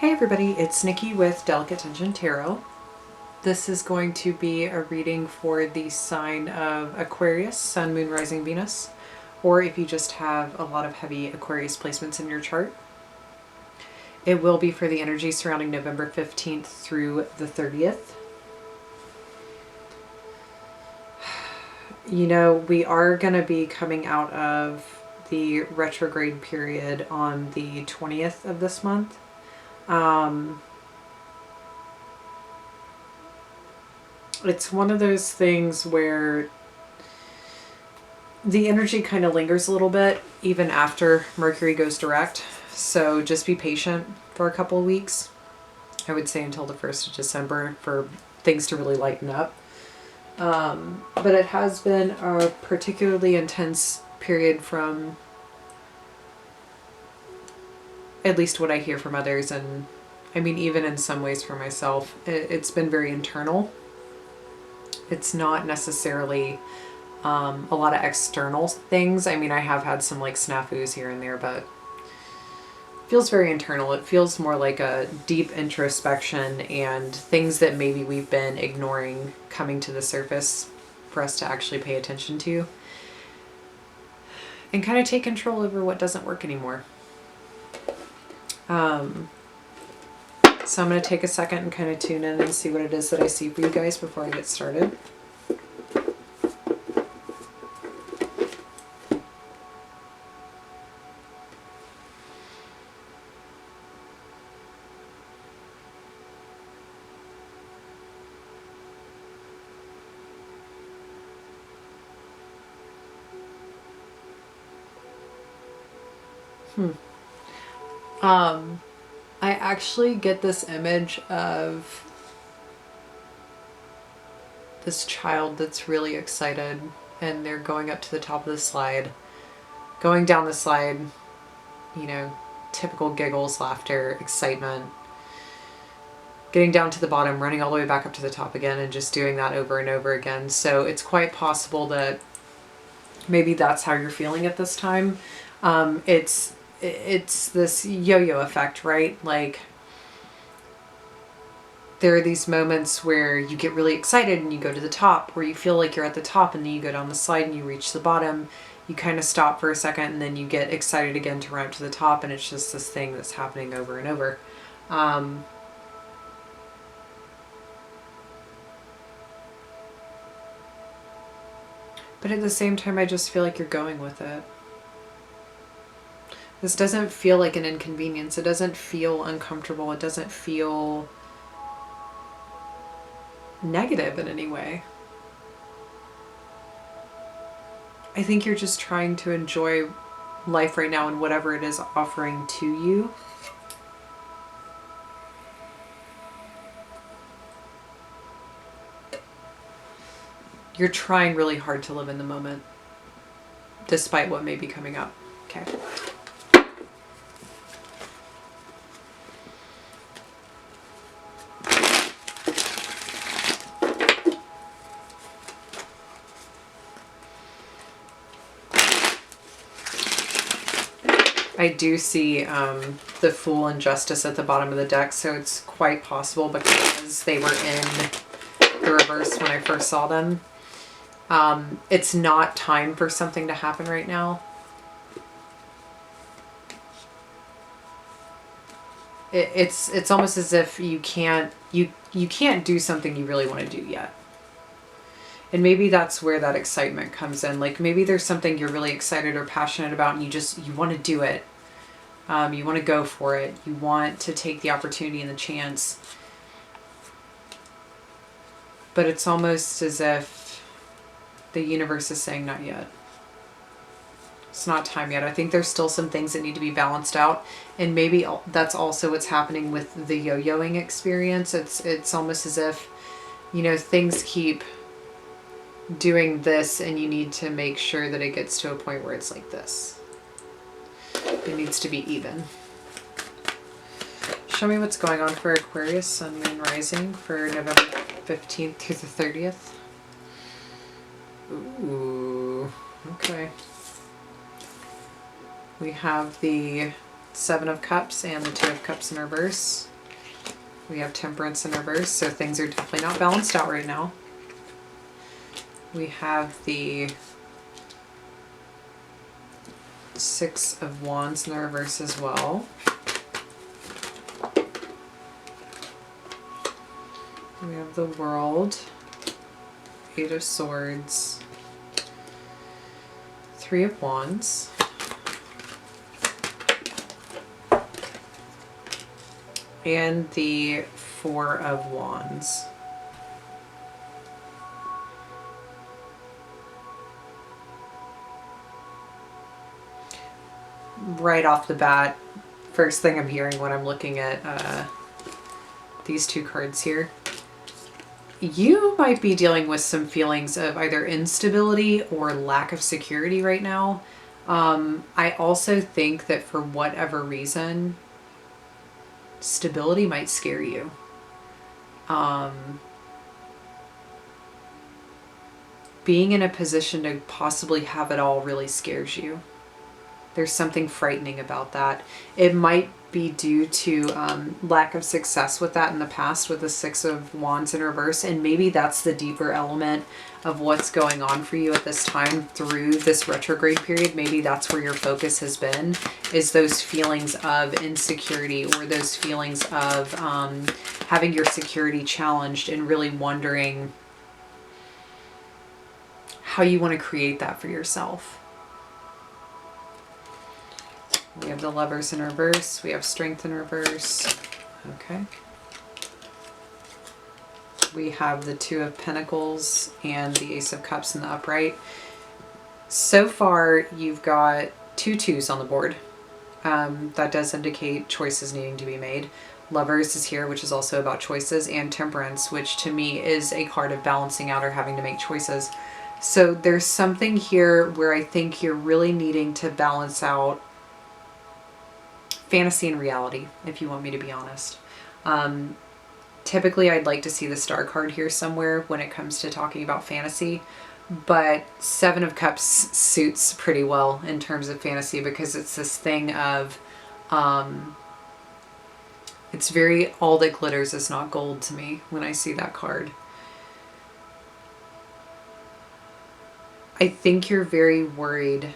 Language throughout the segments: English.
Hey everybody, it's Nikki with Delicate Tension Tarot. This is going to be a reading for the sign of Aquarius, Sun, Moon, Rising, Venus, or if you just have a lot of heavy Aquarius placements in your chart. It will be for the energy surrounding November 15th through the 30th. You know, we are going to be coming out of the retrograde period on the 20th of this month. It's one of those things where the energy kind of lingers a little bit even after Mercury goes direct. So just be patient for a couple of weeks. I would say until the 1st of December for things to really lighten up. But it has been a particularly intense period from at least what I hear from others. And I mean, even in some ways for myself, it's been very internal. It's not necessarily a lot of external things. I mean, I have had some like snafus here and there, but it feels very internal. It feels more like a deep introspection and things that maybe we've been ignoring coming to the surface for us to actually pay attention to and kind of take control over what doesn't work anymore. So I'm going to take a second and kind of tune in and see what it is that I see for you guys before I get started. I actually get this image of this child that's really excited and they're going up to the top of the slide, going down the slide, you know, typical giggles, laughter, excitement, getting down to the bottom, running all the way back up to the top again and just doing that over and over again. So it's quite possible that maybe that's how you're feeling at this time. It's this yo-yo effect, right? Like there are these moments where you get really excited and you go to the top, where you feel like you're at the top and then you go down the slide and you reach the bottom. You kind of stop for a second and then you get excited again to run up to the top, and it's just this thing that's happening over and over. But at the same time, I just feel like you're going with it. This doesn't feel like an inconvenience. It doesn't feel uncomfortable. It doesn't feel negative in any way. I think you're just trying to enjoy life right now and whatever it is offering to you. You're trying really hard to live in the moment, despite what may be coming up. Okay. I do see the Fool and Justice at the bottom of the deck, so it's quite possible because they were in the reverse when I first saw them. It's not time for something to happen right now. It's almost as if you can't do something you really want to do yet. And maybe that's where that excitement comes in. Like maybe there's something you're really excited or passionate about and you want to do it. You want to go for it. You want to take the opportunity and the chance. But it's almost as if the universe is saying not yet. It's not time yet. I think there's still some things that need to be balanced out. And maybe that's also what's happening with the yo-yoing experience. It's almost as if, you know, things keep doing this and you need to make sure that it gets to a point where it's like this. It needs to be even. Show me what's going on for Aquarius, Sun, Moon, Rising for November 15th through the 30th. Ooh, okay. We have the Seven of Cups and the Two of Cups in reverse. We have Temperance in reverse, so things are definitely not balanced out right now. We have the Six of Wands in the reverse as well. We have the World, Eight of Swords, Three of Wands, and the Four of Wands. Right off the bat, first thing I'm hearing when I'm looking at these two cards here, you might be dealing with some feelings of either instability or lack of security right now. I also think that for whatever reason, stability might scare you. Being in a position to possibly have it all really scares you. There's something frightening about that. It might be due to lack of success with that in the past with the Six of Wands in reverse, and maybe that's the deeper element of what's going on for you at this time through this retrograde period. Maybe that's where your focus has been, is those feelings of insecurity or those feelings of having your security challenged and really wondering how you want to create that for yourself. We have the Lovers in reverse. We have Strength in reverse. Okay. We have the Two of Pentacles and the Ace of Cups in the upright. So far, you've got two twos on the board. That does indicate choices needing to be made. Lovers is here, which is also about choices, and Temperance, which to me is a card of balancing out or having to make choices. So there's something here where I think you're really needing to balance out fantasy and reality, if you want me to be honest. Typically, I'd like to see the Star card here somewhere when it comes to talking about fantasy, but Seven of Cups suits pretty well in terms of fantasy because it's this thing of, it's very all that glitters is not gold to me when I see that card. I think you're very worried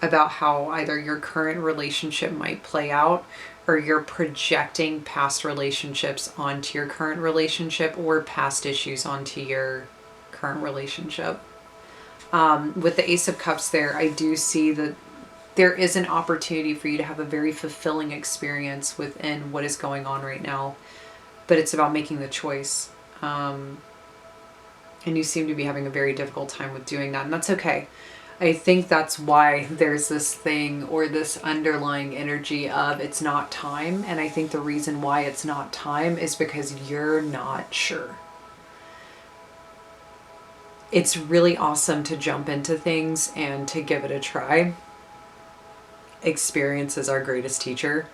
about how either your current relationship might play out, or you're projecting past relationships onto your current relationship or past issues onto your current relationship. With the Ace of Cups there, I do see that there is an opportunity for you to have a very fulfilling experience within what is going on right now, but it's about making the choice. And you seem to be having a very difficult time with doing that, and that's okay. I think that's why there's this thing or this underlying energy of it's not time. And I think the reason why it's not time is because you're not sure. It's really awesome to jump into things and to give it a try. Experience is our greatest teacher.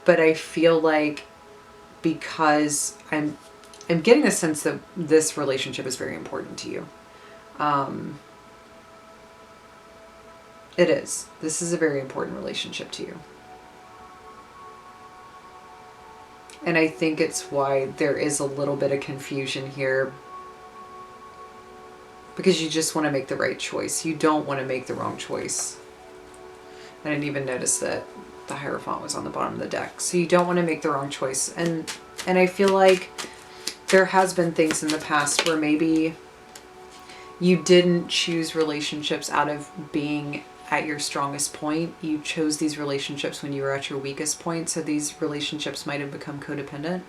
But I feel like because I'm getting the sense that this relationship is very important to you. It is. This is a very important relationship to you. And I think it's why there is a little bit of confusion here. Because you just want to make the right choice. You don't want to make the wrong choice. I didn't even notice that the Hierophant was on the bottom of the deck. So you don't want to make the wrong choice. And I feel like there has been things in the past where maybe you didn't choose relationships out of being at your strongest point. You chose these relationships when you were at your weakest point. So these relationships might have become codependent.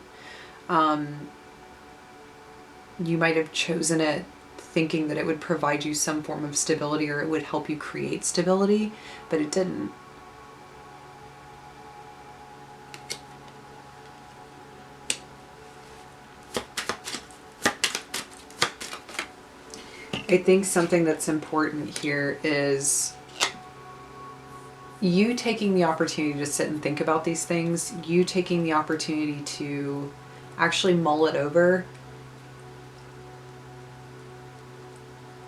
You might have chosen it thinking that it would provide you some form of stability or it would help you create stability, but it didn't. I think something that's important here is you taking the opportunity to sit and think about these things, you taking the opportunity to actually mull it over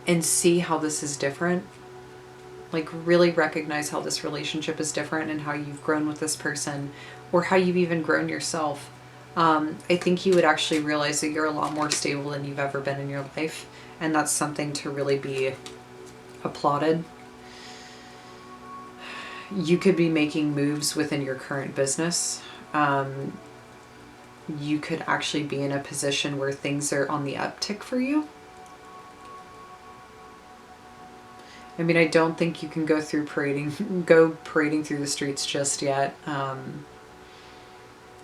and see how this is different. Like, really recognize how this relationship is different and how you've grown with this person, or how you've even grown yourself. I think you would actually realize that you're a lot more stable than you've ever been in your life. And that's something to really be applauded. You could be making moves within your current business. You could actually be in a position where things are on the uptick for you. I mean, I don't think you can go parading through the streets just yet,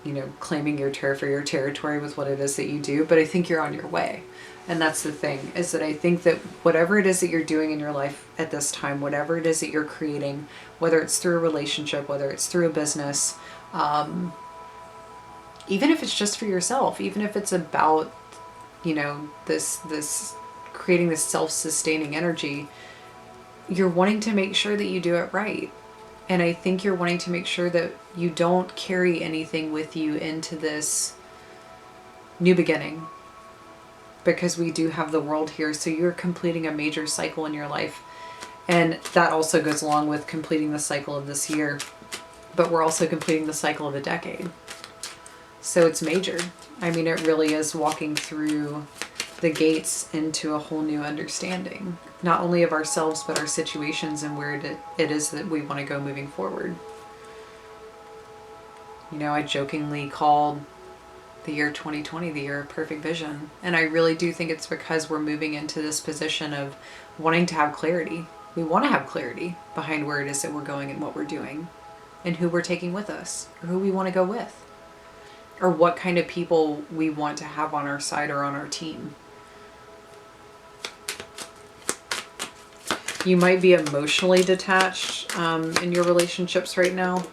you know, claiming your turf or your territory with what it is that you do, but I think you're on your way. And that's the thing, is that I think that whatever it is that you're doing in your life at this time, whatever it is that you're creating, whether it's through a relationship, whether it's through a business, even if it's just for yourself, even if it's about, you know, this creating this self-sustaining energy, you're wanting to make sure that you do it right. And I think you're wanting to make sure that you don't carry anything with you into this new beginning. Because we do have the world here, so you're completing a major cycle in your life. And that also goes along with completing the cycle of this year. But we're also completing the cycle of a decade. So it's major. I mean, it really is walking through the gates into a whole new understanding, not only of ourselves, but our situations and where it is that we want to go moving forward. You know, I jokingly called the year 2020 the year of perfect vision. And I really do think it's because we're moving into this position of wanting to have clarity. We want to have clarity behind where it is that we're going and what we're doing and who we're taking with us, or who we want to go with, or what kind of people we want to have on our side or on our team. You might be emotionally detached in your relationships right now.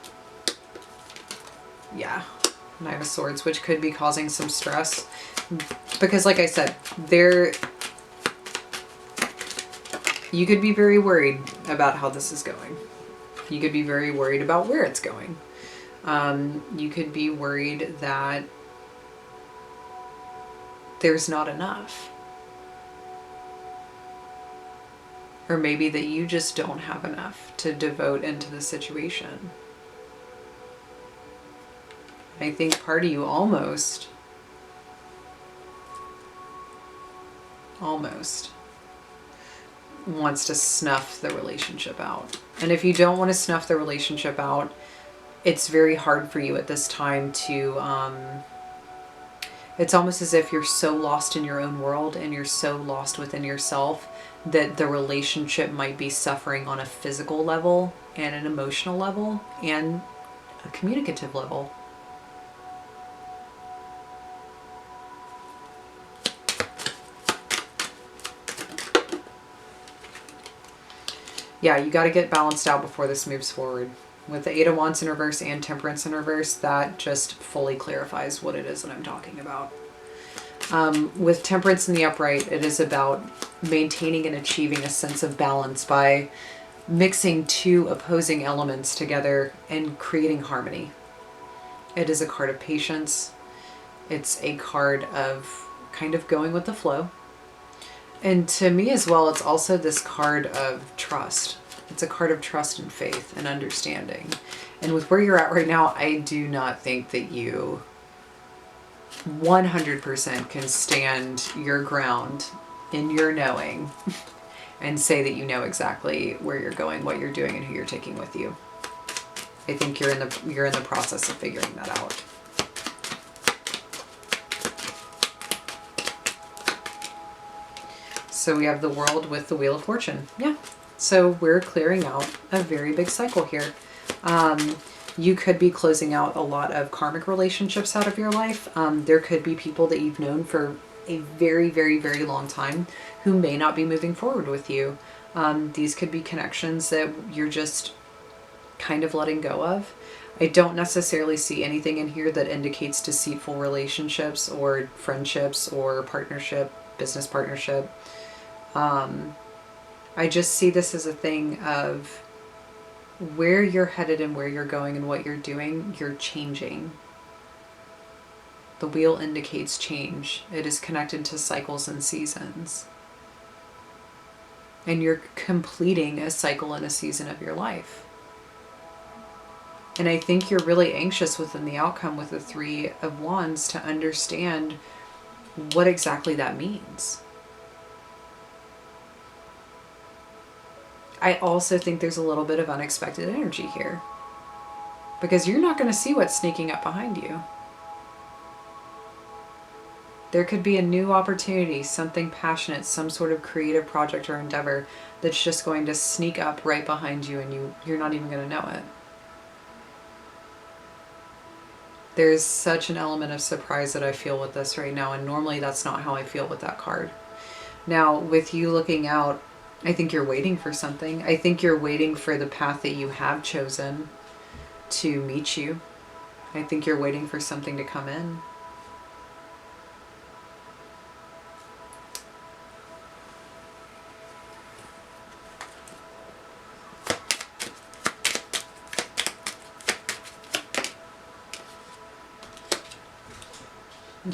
Yeah. Knight of Swords, which could be causing some stress. Because like I said, you could be very worried about how this is going. You could be very worried about where it's going. You could be worried that there's not enough. Or maybe that you just don't have enough to devote into the situation. I think part of you almost wants to snuff the relationship out. And if you don't want to snuff the relationship out, it's very hard for you at this time to, it's almost as if you're so lost in your own world and you're so lost within yourself that the relationship might be suffering on a physical level and an emotional level and a communicative level. Yeah, you got to get balanced out before this moves forward. With the Eight of Wands in reverse and Temperance in reverse, that just fully clarifies what it is that I'm talking about. With Temperance in the upright, it is about maintaining and achieving a sense of balance by mixing two opposing elements together and creating harmony. It is a card of patience. It's a card of kind of going with the flow. And to me as well, it's also this card of trust. It's a card of trust and faith and understanding. And with where you're at right now, I do not think that you 100% can stand your ground in your knowing and say that you know exactly where you're going, what you're doing, and who you're taking with you. I think you're in the process of figuring that out. So we have the World with the Wheel of Fortune. Yeah. So we're clearing out a very big cycle here. You could be closing out a lot of karmic relationships out of your life. There could be people that you've known for a very, very, very long time who may not be moving forward with you. These could be connections that you're just kind of letting go of. I don't necessarily see anything in here that indicates deceitful relationships or friendships or partnership, business partnership. I just see this as a thing of where you're headed and where you're going and what you're doing, you're changing. The wheel indicates change. It is connected to cycles and seasons. and you're completing a cycle and a season of your life. And I think you're really anxious within the outcome with the Three of Wands to understand what exactly that means. I also think there's a little bit of unexpected energy here, because you're not going to see what's sneaking up behind you. There could be a new opportunity, something passionate, some sort of creative project or endeavor that's just going to sneak up right behind you, and you're not even going to know it. There's such an element of surprise that I feel with this right now, and normally that's not how I feel with that card. Now, with you looking out, I think you're waiting for something. I think you're waiting for the path that you have chosen to meet you. I think you're waiting for something to come in.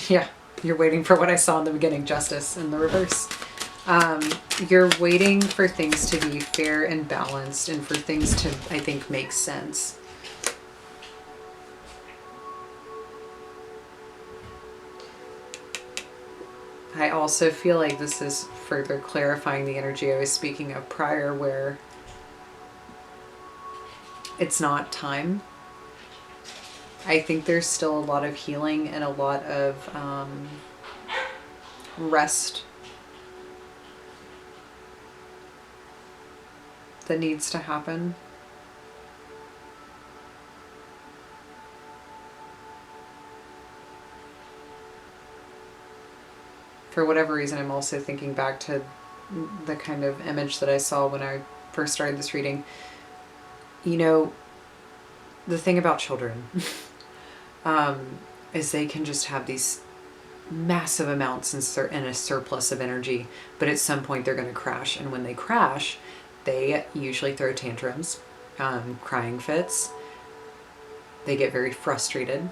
Yeah, you're waiting for what I saw in the beginning, justice in the reverse. You're waiting for things to be fair and balanced, and for things to, I think, make sense. I also feel like this is further clarifying the energy I was speaking of prior, where it's not time. I think there's still a lot of healing and a lot of rest that needs to happen. For whatever reason, I'm also thinking back to the kind of image that I saw when I first started this reading. You know, the thing about children is they can just have these massive amounts and a surplus of energy, but at some point they're going to crash. And when they crash, they usually throw tantrums, crying fits. They get very frustrated.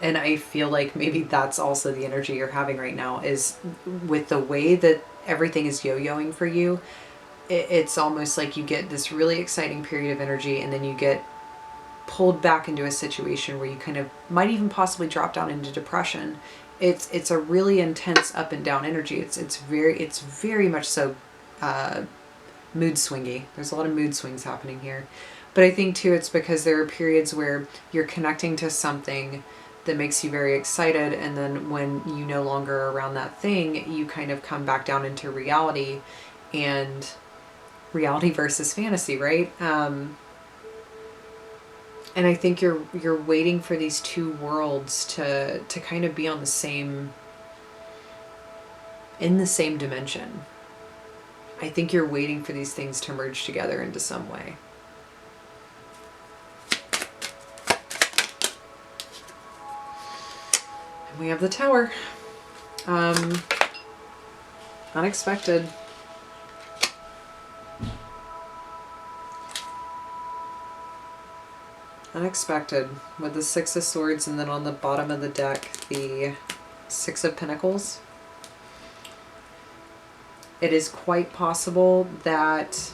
And I feel like maybe that's also the energy you're having right now, is with the way that everything is yo-yoing for you. It's almost like you get this really exciting period of energy, and then you get pulled back into a situation where you kind of might even possibly drop down into depression. It's a really intense up and down energy. It's very much so mood swingy. There's a lot of mood swings happening here. But I think too it's because there are periods where you're connecting to something that makes you very excited, and then when you no longer are around that thing, you kind of come back down into reality, and reality versus fantasy, right? And I think you're waiting for these two worlds to kind of be on the same, in the same dimension. I think you're waiting for these things to merge together into some way. And we have the Tower. Unexpected. Unexpected, with the Six of Swords, and then on the bottom of the deck, the Six of Pentacles. It is quite possible that,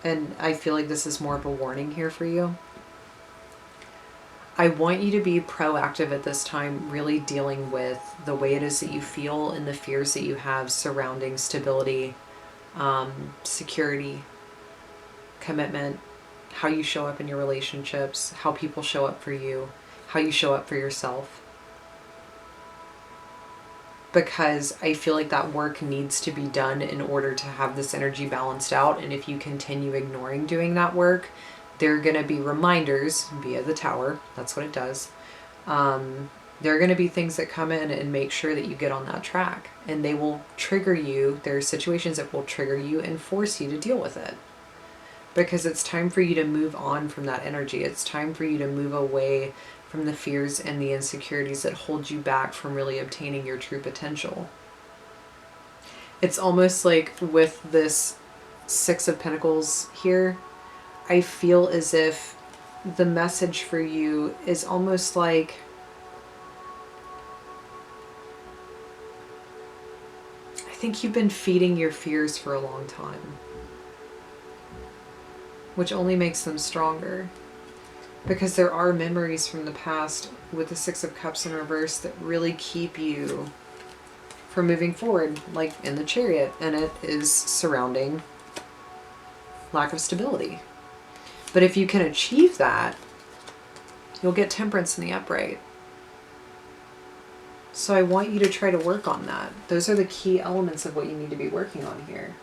and I feel like this is more of a warning here for you, I want you to be proactive at this time, really dealing with the way it is that you feel and the fears that you have surrounding stability, security, commitment, how you show up in your relationships, how people show up for you, how you show up for yourself. Because I feel like that work needs to be done in order to have this energy balanced out. And if you continue ignoring doing that work, there are going to be reminders via the Tower. That's what it does. There are going to be things that come in and make sure that you get on that track. And they will trigger you. There are situations that will trigger you and force you to deal with it. Because it's time for you to move on from that energy. It's time for you to move away from the fears and the insecurities that hold you back from really obtaining your true potential. It's almost like with this Six of Pentacles here, I feel as if the message for you is almost like, think you've been feeding your fears for a long time, which only makes them stronger. Because there are memories from the past with the Six of Cups in reverse that really keep you from moving forward, like in the Chariot, and it is surrounding lack of stability. But if you can achieve that, you'll get Temperance in the upright. So I want you to try to work on that. Those are the key elements of what you need to be working on here.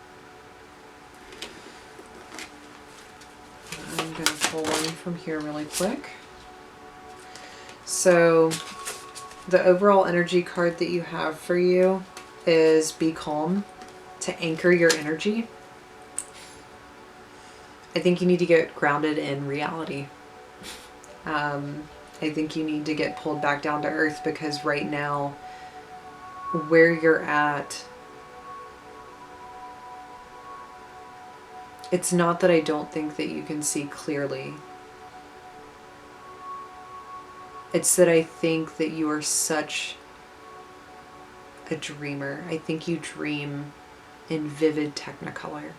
I'm going to pull one from here really quick. So the overall energy card that you have for you is Be Calm, to anchor your energy. I think you need to get grounded in reality. I think you need to get pulled back down to earth, because right now, where you're at, it's not that I don't think that you can see clearly. It's that I think that you are such a dreamer. I think you dream in vivid technicolor.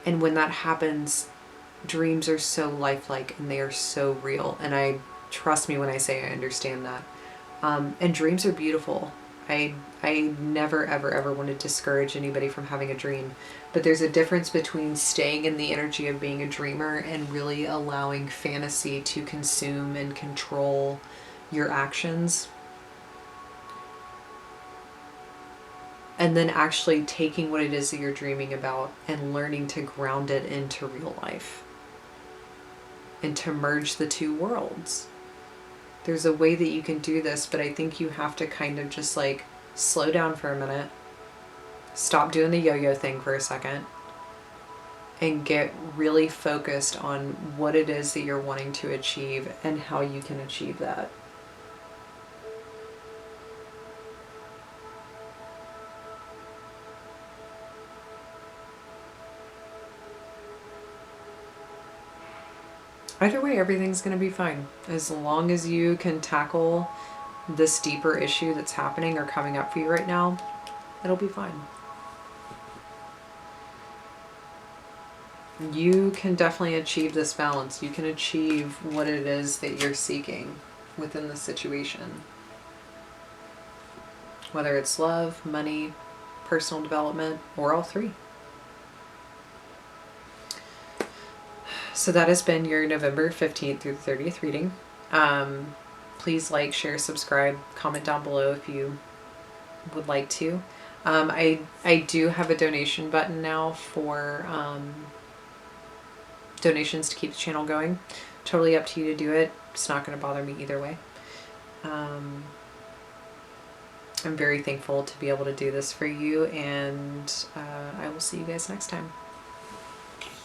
And when that happens, dreams are so lifelike and they are so real. And I trust me when I say I understand that. And dreams are beautiful. I never, ever, ever want to discourage anybody from having a dream. But there's a difference between staying in the energy of being a dreamer and really allowing fantasy to consume and control your actions. And then actually taking what it is that you're dreaming about and learning to ground it into real life. And to merge the two worlds. There's a way that you can do this, but I think you have to kind of just like slow down for a minute, stop doing the yo-yo thing for a second, and get really focused on what it is that you're wanting to achieve and how you can achieve that. Either way, everything's going to be fine. As long as you can tackle this deeper issue that's happening or coming up for you right now, it'll be fine. You can definitely achieve this balance. You can achieve what it is that you're seeking within the situation. Whether it's love, money, personal development, or all three. So that has been your November 15th through the 30th reading. Please like, share, subscribe, comment down below if you would like to. I do have a donation button now for donations to keep the channel going. Totally up to you to do it. It's not going to bother me either way. I'm very thankful to be able to do this for you, and I will see you guys next time.